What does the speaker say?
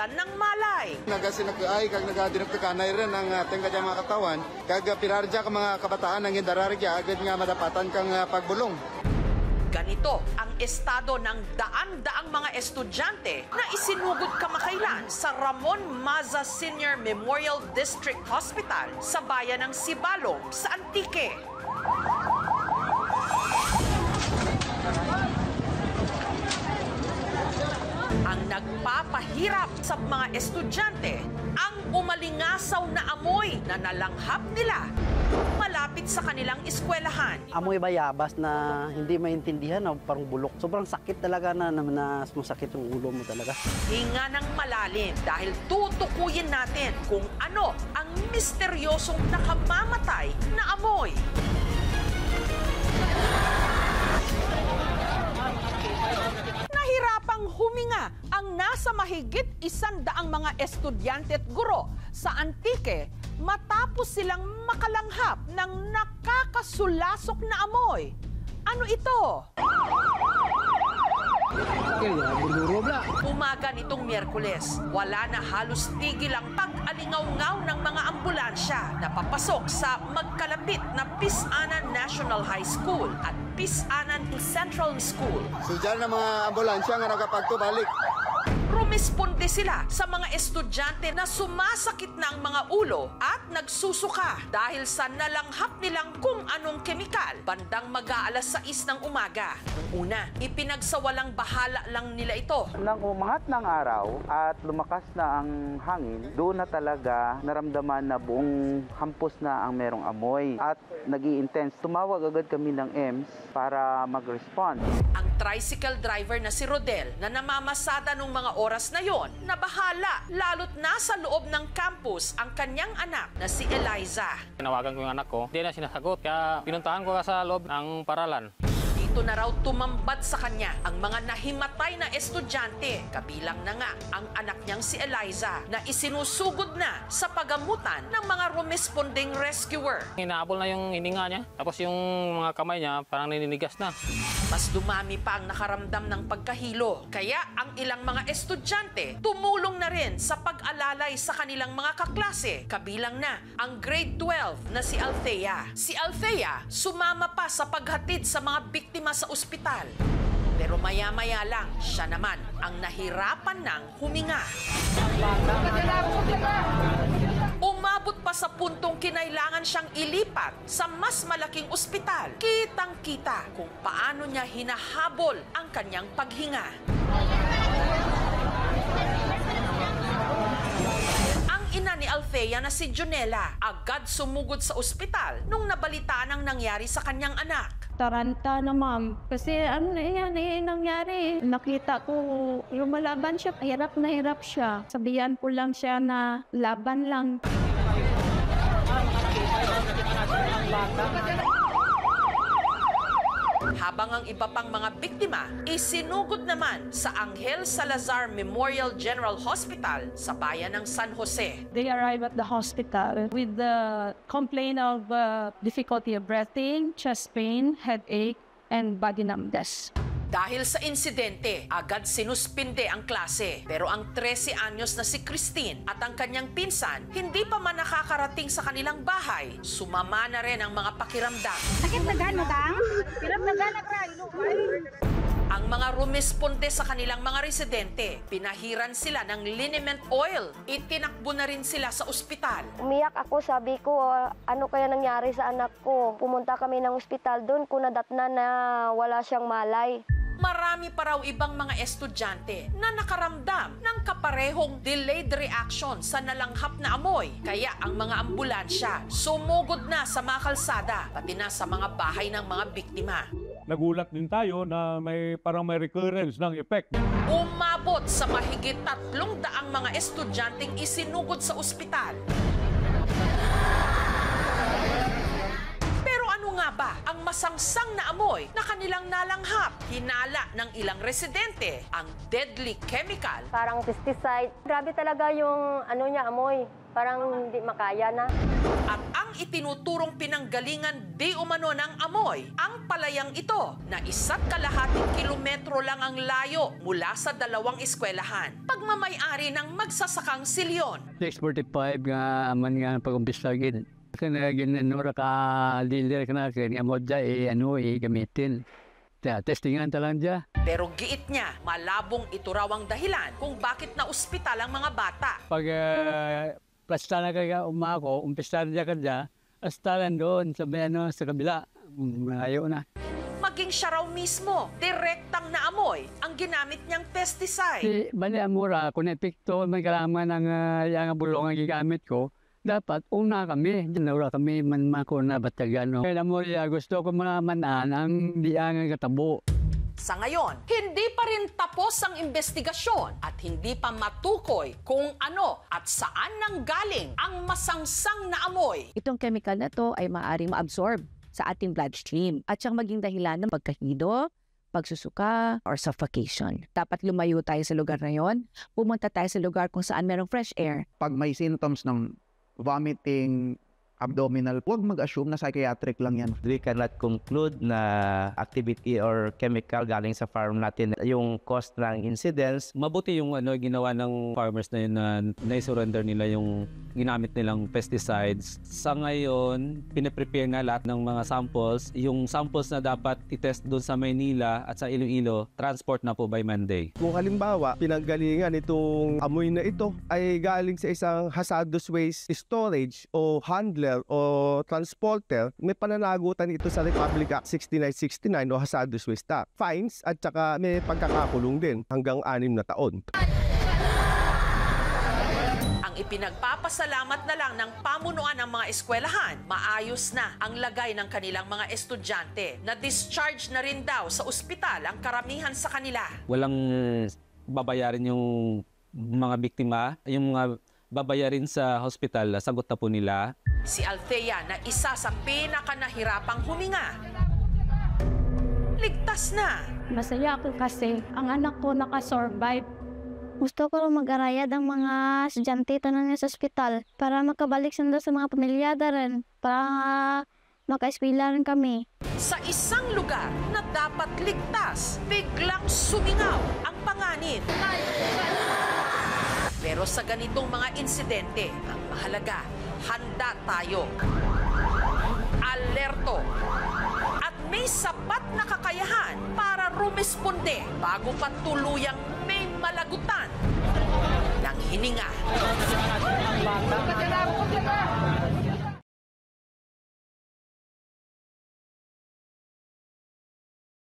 nawawalan ng malay. Nagasinag-ay kag nagadinagtakanay rin ang tingkad mga katawan, kag pirarja ka mga kabataan ng indararigya, agad nga madapatan kang pagbulong. Ganito ang estado ng daan-daang mga estudyante na isinugod kamakailan sa Ramon Maza Senior Memorial District Hospital sa bayan ng Sibalom sa Antique. Ang nagpapahirap sa mga estudyante ang umalingasaw na amoy na nalanghap nila malapit sa kanilang eskwelahan. Amoy bayabas na hindi maintindihan, parang bulok. Sobrang sakit talaga na masakit yung ulo mo talaga. Hinga ng malalim dahil tutukuyin natin kung ano ang misteryosong nakamamatay na amoy. Nahirapang huminga ang nasa mahigit 100 mga estudyante at guro sa Antique matapos silang makalanghap ng nakakasulasok na amoy. Ano ito? Umaga nitong Miyerkules, wala na halos tigil ang pag-alingaw-ngaw ng mga ambulansya na papasok sa magkalapit na Pisanan National High School at Pisanan Central School. So dyan ang mga ambulansya nga nakapagtubalik. Rumisponde sila sa mga estudyante na sumasakit na ang mga ulo at nagsusuka dahil sa nalanghap nilang kung anong kemikal bandang mag-aalas 6 ng umaga. Una, ipinagsawalang bahala lang nila ito. Nang umangat ng araw at lumakas na ang hangin, doon na talaga naramdaman na buong campus na ang merong amoy at nag-i-intense. Tumawag agad kami ng EMS para mag-respond. Ang tricycle driver na si Rodel na namamasada nung mga oras na yon, nabahala lalo't nasa loob ng campus ang kanyang anak na si Eliza. Tinawagan ko yung anak ko, hindi na sinasagot, kaya pinuntahan ko sa loob ng paralan. Dito na raw tumambad sa kanya ang mga nahimatay na estudyante, kabilang na nga ang anak niyang si Eliza na isinusugod na sa pagamutan ng mga rumesponding rescuer. Hinahabol na yung hininga niya, tapos yung mga kamay niya parang nininigas na. Mas dumami pa ang nakaramdam ng pagkahilo, kaya ang ilang mga estudyante tumulong na rin sa pag-alalay sa kanilang mga kaklase, kabilang na ang grade 12 na si Althea. Si Althea sumama pa sa paghatid sa mga biktima sa ospital. Pero maya-maya lang, siya naman ang nahirapan ng huminga. Umabot pa sa puntong kinailangan siyang ilipat sa mas malaking ospital. Kitang-kita kung paano niya hinahabol ang kanyang paghinga. Ang ina ni Althea na si Jonella agad sumugod sa ospital nung nabalitaan ang nangyari sa kanyang anak. Taranta na, ma'am. Kasi ano na yan nangyari. Nakita ko lumalaban siya. Hirap na hirap siya. Sabihan ko lang siya na laban lang. Habang ang iba pang mga biktima isinugod naman sa Angel Salazar Memorial General Hospital sa bayan ng San Jose. They arrived at the hospital with the complaint of difficulty of breathing, chest pain, headache, and body numbness. Dahil sa insidente, agad sinuspinde ang klase. Pero ang 13 anyos na si Christine at ang kanyang pinsan, hindi pa man nakakarating sa kanilang bahay. Sumama na rin ang mga pakiramdam. Sakit na gano'n, Tang? Hirap na gano'n, Ang mga rumisponde sa kanilang mga residente, pinahiran sila ng liniment oil. Itinakbo na rin sila sa ospital. Umiyak ako, sabi ko, ano kaya nangyari sa anak ko? Pumunta kami ng ospital doon, kunadatna na wala siyang malay. Marami pa raw ibang mga estudyante na nakaramdam ng kaparehong delayed reaction sa nalanghap na amoy. Kaya ang mga ambulansya sumugod na sa mga kalsada, pati na sa mga bahay ng mga biktima. Nagulat din tayo na parang may recurrence ng effect. Umabot sa mahigit 300 mga estudyanteng isinugod sa ospital. Pero ano nga ba ang masangsang na amoy na kanilang nalanghap? Hinala ng ilang residente ang deadly chemical. Parang pesticide. Grabe talaga yung amoy. Parang hindi makaya na. At ang ang itinuturong pinanggalingan di umano ng amoy ang palayang ito na 1.5 kilometro lang ang layo mula sa dalawang eskwelahan. Pagmamayari ng magsasakang Silyon. 6:45 nga aman nga pag-umpisa gid. Kana ginanura ka dealer kana kaya mo gamitin. Testingan talang dya. Pero giit niya, malabong ito raw ang dahilan kung bakit na ospital ang mga bata. Pag plasta na kaya umako, umpisa na dya, astalan doon sa kabila. Ayaw na. Maging siya raw mismo, direktang naamoy ang ginamit niyang pesticide. Bali amura, kung epekto may kalaman ng yung bulong ang gigamit ko, dapat una kami, naura kami manmako na batagan. Kaya mo gusto ko mga manan ang diangang katabo. Sa ngayon, hindi pa rin tapos ang investigasyon at hindi pa matukoy kung ano at saan nanggaling ang masangsang na amoy. Itong chemical na to ay maaaring ma-absorb sa ating bloodstream at siyang maging dahilan ng pagkahilo, pagsusuka, or suffocation. Dapat lumayo tayo sa lugar na yon, pumunta tayo sa lugar kung saan merong fresh air. Pag may symptoms ng vomiting, abdominal, huwag mag-assume na psychiatric lang yan. We cannot conclude na activity or chemical galing sa farm natin yung cause ng incidents. Mabuti yung ginawa ng farmers na yun na na-surrender nila yung ginamit nilang pesticides. Sa ngayon, pinaprepare na lahat ng mga samples. Yung samples na dapat i-test doon sa Maynila at sa Iloilo, transport na po by Monday. Kung halimbawa, pinanggalingan itong amoy na ito ay galing sa isang hazardous waste storage o handler o transporter, may pananagutan ito sa Republic Act 6969 o hazardous waste act. Fines at saka may pagkakakulong din hanggang 6 na taon. Ang ipinagpapasalamat na lang ng pamunuan ng mga eskwelahan, maayos na ang lagay ng kanilang mga estudyante. Na-discharge na rin daw sa ospital ang karamihan sa kanila. Walang babayarin yung mga biktima, yung mga babayarin sa hospital, sagot na po nila. Si Althea na isa sa pinakanahirapang huminga. Ligtas na. Masaya ako kasi ang anak ko nakasurvive. Gusto ko mag-arayad ang mga estudyante tanan sa ospital para makabalik sila sa mga pamilyada rin, para maka-eskwela rin kami. Sa isang lugar na dapat ligtas, biglang sumingaw ang panganib. Pero sa ganitong mga insidente, ang mahalaga, handa tayo. Alerto. At may sapat na kakayahan para rumisponde bago pa tuluyang may malagutan ng hininga.